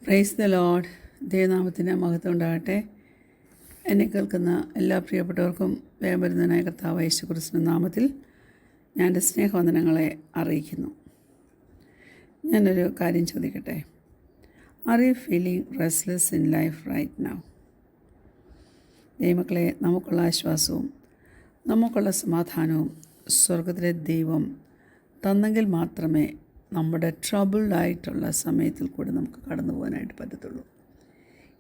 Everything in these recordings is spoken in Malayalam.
Price the Lord. ദൈവനാമത്തിന് മഹത്വം ഉണ്ടാകട്ടെ. എന്നെ കേൾക്കുന്ന എല്ലാ പ്രിയപ്പെട്ടവർക്കും വേഗം കർത്താവ് യേശുക്രിസ്തുവിന്റെ നാമത്തിൽ ഞാൻ എൻ്റെ സ്നേഹവന്ദനങ്ങളെ അറിയിക്കുന്നു. ഞാനൊരു കാര്യം ചോദിക്കട്ടെ. Are you feeling restless in life right now? ദൈവമക്കളെ, നമുക്കുള്ള ആശ്വാസവും നമുക്കുള്ള സമാധാനവും സ്വർഗത്തിലെ ദൈവം തന്നെങ്കിൽ മാത്രമേ നമ്മുടെ ട്രബിൾഡായിട്ടുള്ള സമയത്തിൽ കൂടി നമുക്ക് കടന്നു പോകാനായിട്ട് പറ്റത്തുള്ളൂ.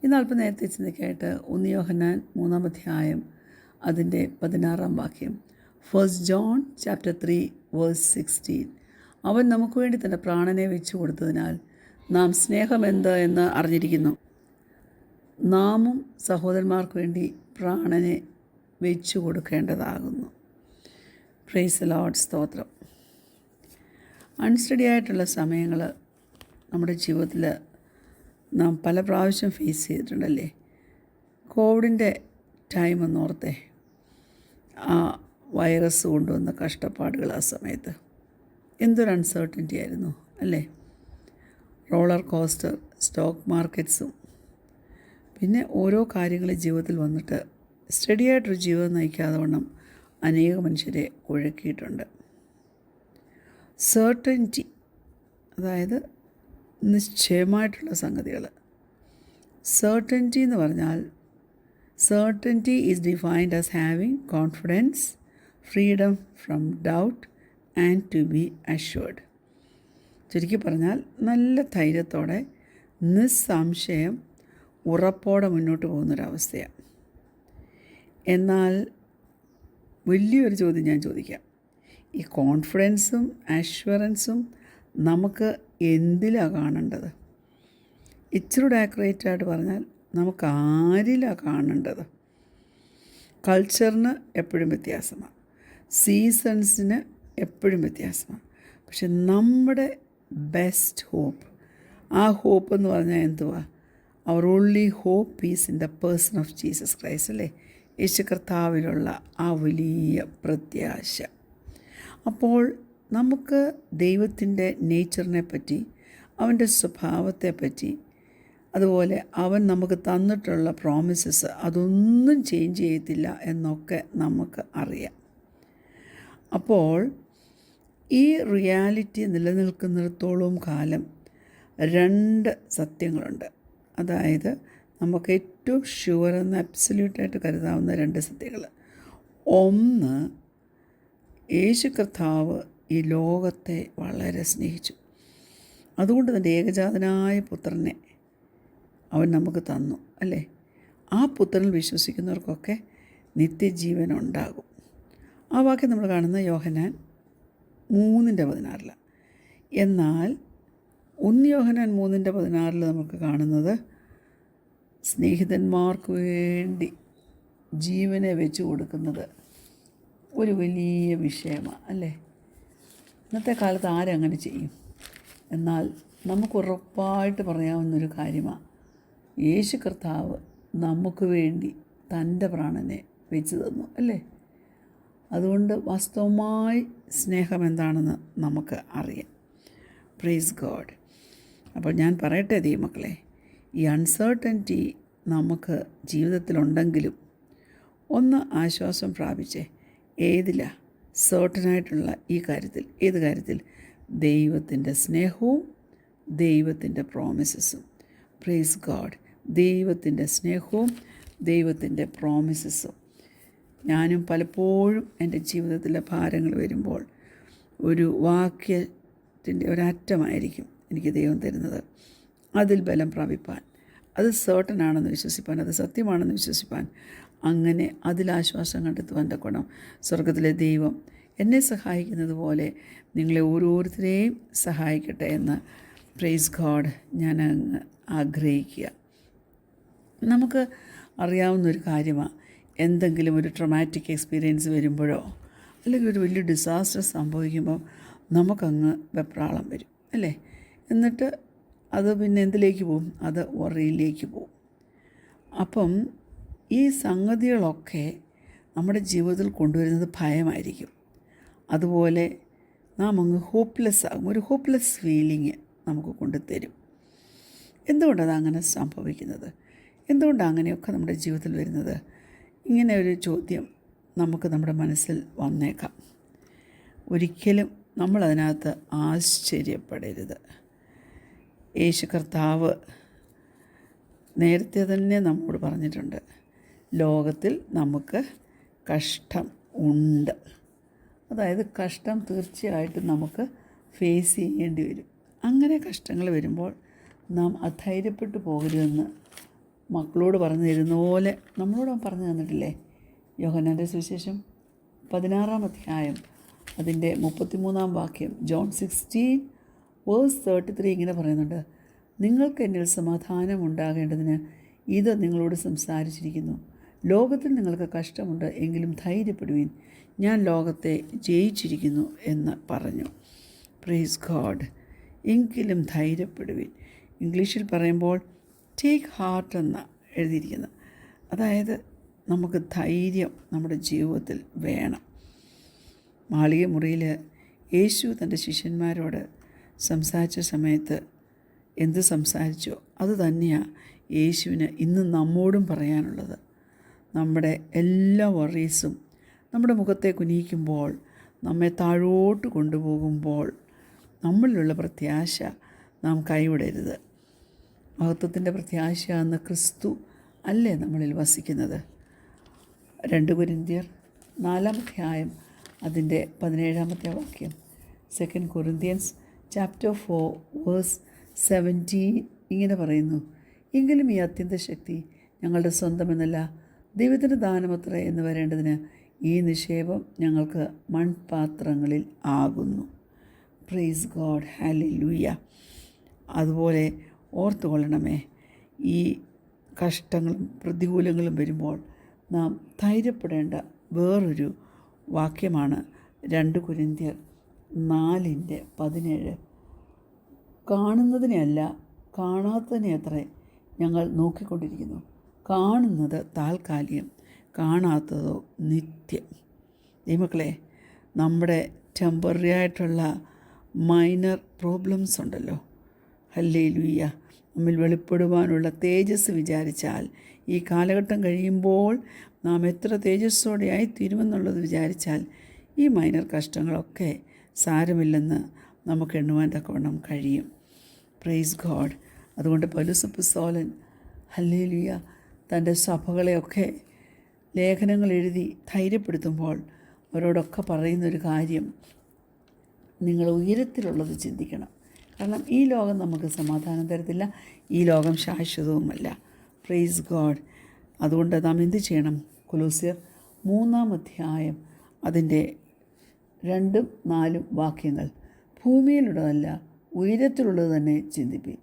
ഇന്ന് അല്പം നേരത്തെ ചിന്തയ്ക്കായിട്ട് 1 യോഹന്നാൻ 3-ാം അധ്യായം അതിൻ്റെ 16-ാം വാക്യം, 1 John chapter 3 verse 16, അവൻ നമുക്ക് വേണ്ടി തൻ്റെ പ്രാണനെ വെച്ചു കൊടുത്തതിനാൽ നാം സ്നേഹമെന്ത് എന്ന് അറിഞ്ഞിരിക്കുന്നു. നാമും സഹോദരന്മാർക്ക് വേണ്ടി പ്രാണനെ വെച്ചു കൊടുക്കേണ്ടതാകുന്നു. Praise the lord. സ്തോത്രം. അൺസ്റ്റഡി ആയിട്ടുള്ള സമയങ്ങൾ നമ്മുടെ ജീവിതത്തിൽ നാം പല പ്രാവശ്യം ഫേസ് ചെയ്തിട്ടുണ്ടല്ലേ. കോവിഡിൻ്റെ ടൈം എന്നോർത്തെ ആ വൈറസ് കൊണ്ടുവന്ന കഷ്ടപ്പാടുകൾ ആ സമയത്ത് എന്തൊരു അൺസർട്ടനിറ്റി ആയിരുന്നു അല്ലേ. റോളർ കോസ്റ്റർ, സ്റ്റോക്ക് മാർക്കറ്റ്സും പിന്നെ ഓരോ കാര്യങ്ങൾ ജീവിതത്തിൽ വന്നിട്ട് സ്റ്റഡിയായിട്ടൊരു ജീവിതം നയിക്കാതെ വണ്ണം അനേക മനുഷ്യരെ കുഴക്കിയിട്ടുണ്ട്. സർട്ടനിറ്റി, അതായത് നിശ്ചയമായിട്ടുള്ള സംഗതികൾ. സർട്ടനിറ്റി എന്ന് പറഞ്ഞാൽ, certainty is defined as having confidence, freedom from doubt and to be assured. ചുരുക്കി പറഞ്ഞാൽ നല്ല ധൈര്യത്തോടെ നിസ്സംശയം ഉറപ്പോടെ മുന്നോട്ട് പോകുന്നൊരവസ്ഥയാണ്. എന്നാൽ വലിയൊരു ചോദ്യം ഞാൻ ചോദിക്കാം. ഈ കോൺഫിഡൻസും അഷ്വറൻസും നമുക്ക് എന്തിലാണ് കാണേണ്ടത്? ഇച്ചിരൂടെ ആക്യുറേറ്റായിട്ട് പറഞ്ഞാൽ നമുക്ക് ആരിലാണ് കാണേണ്ടത്? കൾച്ചറിന് എപ്പോഴും വ്യത്യാസമാണ്, സീസൺസിന് എപ്പോഴും വ്യത്യാസമാണ്. പക്ഷെ നമ്മുടെ ബെസ്റ്റ് ഹോപ്പ്, ആ ഹോപ്പ് എന്ന് പറഞ്ഞാൽ എന്തുവാ? അവർ only hope is in the person of Jesus Christ അല്ലേ. യേശു കർത്താവിലുള്ള ആ വലിയ പ്രത്യാശ. അപ്പോൾ നമുക്ക് ദൈവത്തിൻ്റെ നേച്ചറിനെ പറ്റി, അവൻ്റെ സ്വഭാവത്തെപ്പറ്റി, അതുപോലെ അവൻ നമുക്ക് തന്നിട്ടുള്ള പ്രോമിസസ് അതൊന്നും ചേഞ്ച് ചെയ്യത്തില്ല എന്നൊക്കെ നമുക്ക് അറിയാം. അപ്പോൾ ഈ റിയാലിറ്റി നിലനിൽക്കുന്നിടത്തോളം കാലം 2 സത്യങ്ങളുണ്ട്. അതായത് നമുക്ക് ഏറ്റവും ഷുവറെന്ന് അബ്സല്യൂട്ടായിട്ട് കരുതാവുന്ന 2 സത്യങ്ങൾ. ഒന്ന്, യേശു കർത്താവ് ഈ ലോകത്തെ വളരെ സ്നേഹിച്ചു. അതുകൊണ്ട് തൻ്റെ ഏകജാതനായ പുത്രനെ അവൻ നമുക്ക് തന്നു അല്ലേ. ആ പുത്രനിൽ വിശ്വസിക്കുന്നവർക്കൊക്കെ നിത്യജീവൻ ഉണ്ടാകും. ആ വാക്യം നമ്മൾ കാണുന്ന യോഹന്നാൻ 3:16. എന്നാൽ 1 യോഹന്നാൻ 3:16 നമുക്ക് കാണുന്നത് സ്നേഹിതന്മാർക്ക് വേണ്ടി ജീവനെ വെച്ച് കൊടുക്കുന്നത് ഒരു വലിയ വിഷയമാണ് അല്ലേ. ഇന്നത്തെ കാലത്ത് ആരങ്ങനെ ചെയ്യും? എന്നാൽ നമുക്ക് ഉറപ്പായിട്ട് പറയാവുന്നൊരു കാര്യമാണ്, യേശു കർത്താവ് നമുക്ക് വേണ്ടി തൻ്റെ പ്രാണനെ വെച്ച് തന്നു അല്ലേ. അതുകൊണ്ട് വാസ്തവമായി സ്നേഹം എന്താണെന്ന് നമുക്ക് അറിയാം. Praise God. അപ്പോൾ ഞാൻ പറയട്ടെ ദൈവമക്കളെ, ഈ അൺസർട്ടനിറ്റി നമുക്ക് ജീവിതത്തിലുണ്ടെങ്കിലും ഒന്ന് ആശ്വാസം പ്രാപിച്ചേ. ഏതിലാ? സർട്ടനായിട്ടുള്ള ഈ കാര്യത്തിൽ. ഏത് കാര്യത്തിൽ? ദൈവത്തിൻ്റെ സ്നേഹവും ദൈവത്തിൻ്റെ പ്രോമിസസും. Praise God. ദൈവത്തിൻ്റെ സ്നേഹവും ദൈവത്തിൻ്റെ പ്രോമിസസും. ഞാനും പലപ്പോഴും എൻ്റെ ജീവിതത്തിലെ ഭാരങ്ങൾ വരുമ്പോൾ ഒരു വാക്യത്തിൻ്റെ ഒരറ്റമായിരിക്കും എനിക്ക് ദൈവം തരുന്നത്. അതിൽ ബലം പ്രാപിപ്പാൻ, അത് സർട്ടനാണെന്ന് വിശ്വസിപ്പാൻ, അത് സത്യമാണെന്ന് വിശ്വസിപ്പാൻ, അങ്ങനെ അതിലാശ്വാസം കണ്ടെത്തുവാൻ തക്കോണം സ്വർഗത്തിലെ ദൈവം എന്നെ സഹായിക്കുന്നത് പോലെ നിങ്ങളെ ഓരോരുത്തരെയും സഹായിക്കട്ടെ എന്ന് പ്രൈസ് ഗോഡ് ഞാൻ അങ്ങ് ആഗ്രഹിക്കുക. നമുക്ക് അറിയാവുന്നൊരു കാര്യമാണ്, എന്തെങ്കിലും ഒരു ട്രോമാറ്റിക് എക്സ്പീരിയൻസ് വരുമ്പോഴോ അല്ലെങ്കിൽ ഒരു വലിയ ഡിസാസ്റ്റർ സംഭവിക്കുമ്പോൾ നമുക്കങ്ങ് വെപ്രാളം വരും അല്ലേ. എന്നിട്ട് അത് പിന്നെ എന്തിലേക്ക് പോകും? അത് വറിയിലേക്ക് പോകും. അപ്പം ഈ സംഗതികളൊക്കെ നമ്മുടെ ജീവിതത്തിൽ കൊണ്ടുവരുന്നത് ഭയമായിരിക്കും. അതുപോലെ നാം അങ്ങ് ഹോപ്പ്ലെസ് ആകും. ഒരു ഹോപ്പ്ലെസ് ഫീലിംഗ് നമുക്ക് കൊണ്ടുതരും. എന്തുകൊണ്ടത് അങ്ങനെ സംഭവിക്കുന്നത്? എന്തുകൊണ്ടാണ് അങ്ങനെയൊക്കെ നമ്മുടെ ജീവിതത്തിൽ വരുന്നത്? ഇങ്ങനെ ഒരു ചോദ്യം നമുക്ക് നമ്മുടെ മനസ്സിൽ വന്നേക്കാം. ഒരിക്കലും നമ്മളതിനകത്ത് ആശ്ചര്യപ്പെടരുത്. യേശു കർത്താവ് നേരത്തെ തന്നെ നമ്മോട് പറഞ്ഞിട്ടുണ്ട്, ലോകത്തിൽ നമുക്ക് കഷ്ടം ഉണ്ട്. അതായത് കഷ്ടം തീർച്ചയായിട്ടും നമുക്ക് ഫേസ് ചെയ്യേണ്ടി വരും. അങ്ങനെ കഷ്ടങ്ങൾ വരുമ്പോൾ നാം അധൈര്യപ്പെട്ടു പോകരുതെന്ന് മക്കളോട് പറഞ്ഞു തരുന്ന പോലെ നമ്മളോട് പറഞ്ഞു തന്നിട്ടില്ലേ? യോഹന്നാൻ്റെ സുവിശേഷം 16-ാം അധ്യായം അതിൻ്റെ 33-ാം വാക്യം, ജോൺ 16:33 ഇങ്ങനെ പറയുന്നുണ്ട്, നിങ്ങൾക്ക് എന്നിൽ സമാധാനം ഉണ്ടാകേണ്ടതിന് ഇത് നിങ്ങളോട് സംസാരിച്ചിരിക്കുന്നു. ലോകത്തിൽ നിങ്ങൾക്ക് കഷ്ടമുണ്ട്, എങ്കിലും ധൈര്യപ്പെടുവീൻ, ഞാൻ ലോകത്തെ ജയിച്ചിരിക്കുന്നു എന്ന് പറഞ്ഞു. Praise God. എങ്കിലും ധൈര്യപ്പെടുവീൻ. ഇംഗ്ലീഷിൽ പറയുമ്പോൾ ടേക്ക് ഹാർട്ട് എന്ന് എഴുതിയിരിക്കുന്നത്. അതായത് നമുക്ക് ധൈര്യം നമ്മുടെ ജീവിതത്തിൽ വേണം. മാളിക മുറിയിൽ യേശു തൻ്റെ ശിഷ്യന്മാരോട് സംസാരിച്ച സമയത്ത് എന്ത് സംസാരിച്ചോ അത് തന്നെയാണ് യേശുവിന് ഇന്ന് നമ്മോടും പറയാനുള്ളത്. നമ്മുടെ എല്ലാ വറീസും നമ്മുടെ മുഖത്തെ കുനിയിക്കുമ്പോൾ, നമ്മെ താഴോട്ട് കൊണ്ടുപോകുമ്പോൾ നമ്മളിലുള്ള പ്രത്യാശ നാം കൈവിടരുത്. മഹത്വത്തിൻ്റെ പ്രത്യാശ എന്ന ക്രിസ്തു അല്ലേ നമ്മളിൽ വസിക്കുന്നത്? 2 കൊരിന്ത്യർ 4-ാം അധ്യായം അതിൻ്റെ 17-ാമത്തെ വാക്യം, 2 കൊരിന്ത്യൻസ് ചാപ്റ്റർ 4:17 ഇങ്ങനെ പറയുന്നു, എങ്കിലും ഈ അത്യന്ത ശക്തി ഞങ്ങളുടെ സ്വന്തമെന്നല്ല, ദൈവത്തിൻ്റെ ദാനമത്രേ എന്ന് വരേണ്ടതിന് ഈ നിക്ഷേപം ഞങ്ങൾക്ക് മൺപാത്രങ്ങളിൽ ആകുന്നു. Praise God. ഹല്ലേലൂയ. അതുപോലെ ഓർത്തുകൊള്ളണമേ, ഈ കഷ്ടങ്ങളും പ്രതികൂലങ്ങളും വരുമ്പോൾ നാം ധൈര്യപ്പെടേണ്ട വേറൊരു വാക്യമാണ് 2 കൊരിന്ത്യർ 4:17. കാണുന്നതിനെയല്ല കാണാത്തതിനെ അത്രേ ഞങ്ങൾ നോക്കിക്കൊണ്ടിരിക്കുന്നു. കാണുന്നത് താൽക്കാലികം, കാണാത്തതോ നിത്യം. ദൈവമക്കളെ, നമ്മുടെ ടെമ്പററി ആയിട്ടുള്ള മൈനർ പ്രോബ്ലംസ് ഉണ്ടല്ലോ, ഹല്ലേലൂയ, നമ്മിൽ വെളിപ്പെടുവാനുള്ള തേജസ് വിചാരിച്ചാൽ ഈ കാലഘട്ടം കഴിയുമ്പോൾ നാം എത്ര തേജസ്സോടെയായി തീരുമെന്നുള്ളത് വിചാരിച്ചാൽ ഈ മൈനർ കഷ്ടങ്ങളൊക്കെ സാരമില്ലെന്ന് നമുക്ക് എണ്ണുവാൻ തക്കവണ്ണം കഴിയും. Praise God. അതുകൊണ്ട് പൗലോസ് അപ്പോസ്തലൻ ഹല്ലേലൂയ തൻ്റെ സഭകളെയൊക്കെ ലേഖനങ്ങൾ എഴുതി ധൈര്യപ്പെടുത്തുമ്പോൾ അവരോടൊക്കെ പറയുന്നൊരു കാര്യം, നിങ്ങൾ ഉയരത്തിലുള്ളത് ചിന്തിക്കണം. കാരണം ഈ ലോകം നമുക്ക് സമാധാനം തരത്തില്ല, ഈ ലോകം ശാശ്വതവുമല്ല. Praise God. അതുകൊണ്ട് നാം എന്ത് ചെയ്യണം? കൊലോസ്യർ 3-ാം അധ്യായം അതിൻ്റെ 2-4 വാക്യങ്ങൾ, ഭൂമിയിലുള്ളതല്ല ഉയരത്തിലുള്ളത് തന്നെ ചിന്തിപ്പീൻ.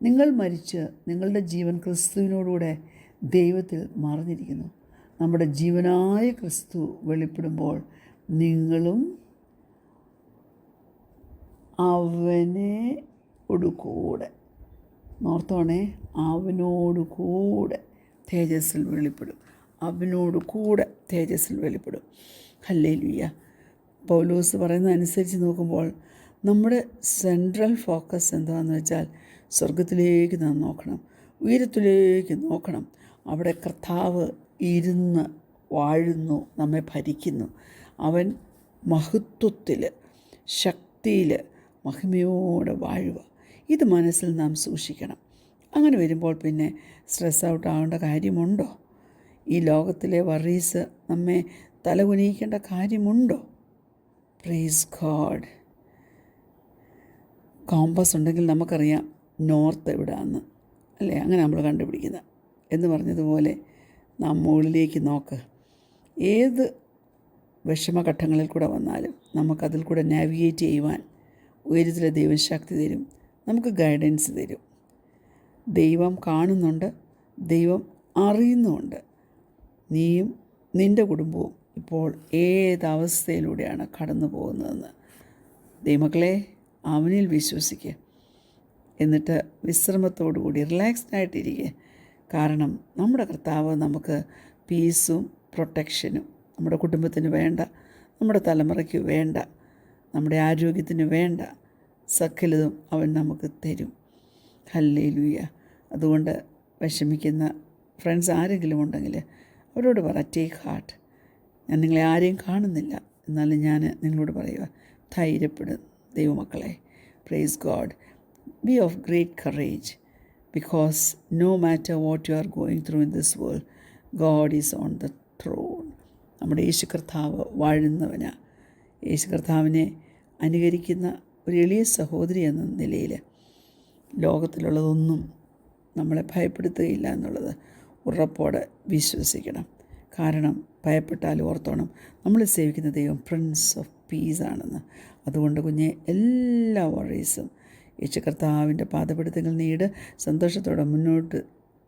നിങ്ങൾ മരിച്ച് നിങ്ങളുടെ ജീവൻ ക്രിസ്തുവിനോടുകൂടെ ദൈവത്തിൽ മറഞ്ഞിരിക്കുന്നു. നമ്മുടെ ജീവനായ ക്രിസ്തു വെളിപ്പെടുമ്പോൾ നിങ്ങളും അവനോടുകൂടെ, നോർത്തോണേ, അവനോടുകൂടെ തേജസ്സിൽ വെളിപ്പെടും. അവനോടുകൂടെ തേജസ്സിൽ വെളിപ്പെടും. ഹല്ലേലൂയ. പൗലോസ് പറയുന്നതനുസരിച്ച് നോക്കുമ്പോൾ നമ്മുടെ സെൻട്രൽ ഫോക്കസ് എന്താണെന്ന് വെച്ചാൽ സ്വർഗത്തിലേക്ക് നാം നോക്കണം, ഉയരത്തിലേക്ക് നോക്കണം. അവിടെ കർത്താവ് ഇരുന്ന് വാഴുന്നു, നമ്മെ ഭരിക്കുന്നു. അവൻ മഹത്വത്തിൽ, ശക്തിയിൽ, മഹിമയോടെ വാഴുക. ഇത് മനസ്സിൽ നാം സൂക്ഷിക്കണം. അങ്ങനെ വരുമ്പോൾ പിന്നെ സ്ട്രെസ് ഔട്ട് ആവേണ്ട കാര്യമുണ്ടോ? ഈ ലോകത്തിലെ വറീസ് നമ്മെ തലകുനിയിക്കേണ്ട കാര്യമുണ്ടോ? Praise God. കോമ്പസ് ഉണ്ടെങ്കിൽ നമുക്കറിയാം നോർത്ത് എവിടെയാണെന്ന്, അല്ലേ? അങ്ങനെ നമ്മൾ കണ്ടുപിടിക്കുന്നത് എന്ന് പറഞ്ഞതുപോലെ നാം മുകളിലേക്ക് നോക്ക്. ഏത് വിഷമഘട്ടങ്ങളിൽ കൂടെ വന്നാലും നമുക്കതിൽ കൂടെ നാവിഗേറ്റ് ചെയ്യുവാൻ ഉയരത്തിലെ ദൈവം ശക്തി തരും, നമുക്ക് ഗൈഡൻസ് തരും. ദൈവം കാണുന്നുണ്ട്, ദൈവം അറിയുന്നുമുണ്ട്. നീയും നിൻ്റെ കുടുംബവും ഇപ്പോൾ ഏതവസ്ഥയിലൂടെയാണ് കടന്നു പോകുന്നതെന്ന്. ദൈവമക്കളെ, അവനിൽ വിശ്വസിക്കുക. എന്നിട്ട് വിശ്രമത്തോടുകൂടി റിലാക്സ്ഡ് ആയിട്ടിരിക്കുക. കാരണം നമ്മുടെ കർത്താവ് നമുക്ക് പീസും പ്രൊട്ടക്ഷനും നമ്മുടെ കുടുംബത്തിന് വേണ്ട, നമ്മുടെ തലമുറയ്ക്ക് വേണ്ട, നമ്മുടെ ആരോഗ്യത്തിന് വേണ്ട സകലതും അവൻ നമുക്ക് തരും. ഹല്ലേലൂയ. അതുകൊണ്ട് വിഷമിക്കുന്ന ഫ്രണ്ട്സ് ആരെങ്കിലും ഉണ്ടെങ്കിൽ അവരോട് പറ, ടേക്ക് ഹാർട്ട്, ഞാൻ നിങ്ങളെ ആരെയും കാണുന്നില്ല, എന്നാലും ഞാൻ നിങ്ങളോട് പറയുക, ധൈര്യപ്പെടും ദൈവമക്കളെ. Praise God. Be of great courage, because no matter what you are going through in this world, God is on the throne. നമ്മുടെ യേശു കർത്താവ് വാഴുന്നവനാണ്. യേശു കർത്താവിനെ അനുകരിക്കുന്ന ഒരു എളിയ സഹോദരി എന്ന നിലയിൽ ലോകത്തിലുള്ളതൊന്നും നമ്മളെ ഭയപ്പെടുത്തുകയില്ല എന്നുള്ളത് ഉറപ്പോടെ വിശ്വസിക്കണം. കാരണം ഭയപ്പെട്ടാൽ ഓർത്തോണം, നമ്മൾ സേവിക്കുന്ന ദൈവം പ്രിൻസ് ഓഫ് പീസ് ആണെന്ന്. അതുകൊണ്ട് കുഞ്ഞെ, എല്ലാ വറീസും യേശു കർത്താവിൻ്റെ പാദപിടുത്തങ്ങൾ നീട് സന്തോഷത്തോടെ മുന്നോട്ട്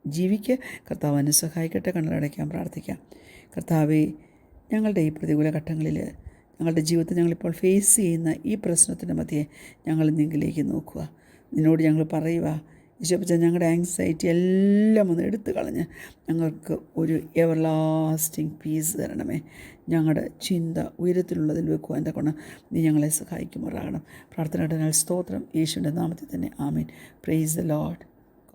ജീവിക്കുക. കർത്താവ് എന്നെ സഹായിക്കട്ടെ. കണ്ണടയ്ക്കാൻ പ്രാർത്ഥിക്കാം. കർത്താവേ, ഞങ്ങളുടെ ഈ പ്രതികൂല ഘട്ടങ്ങളിൽ, ഞങ്ങളുടെ ജീവിതത്തിൽ ഞങ്ങളിപ്പോൾ ഫേസ് ചെയ്യുന്ന ഈ പ്രശ്നത്തിൻ്റെ മധ്യേ ഞങ്ങൾ നിങ്ങളിലേക്ക് നോക്കുക. നിന്നോട് ഞങ്ങൾ പറയുക, ഈശോപ്പച്ച, ഞങ്ങളുടെ ആങ്സൈറ്റി എല്ലാം ഒന്ന് എടുത്തു കളഞ്ഞ് ഞങ്ങൾക്ക് ഒരു എവർ ലാസ്റ്റിംഗ് പീസ് തരണമേ. ഞങ്ങളുടെ ചിന്ത ഉയരത്തിലുള്ളതിൽ വെക്കുവാൻ കൊണ്ട് നീ ഞങ്ങളെ സഹായിക്കുമാറാകണം. പ്രാർത്ഥനയുടെ സ്തോത്രം യേശുവിൻ്റെ നാമത്തിൽ തന്നെ. ആമേൻ. Praise the Lord.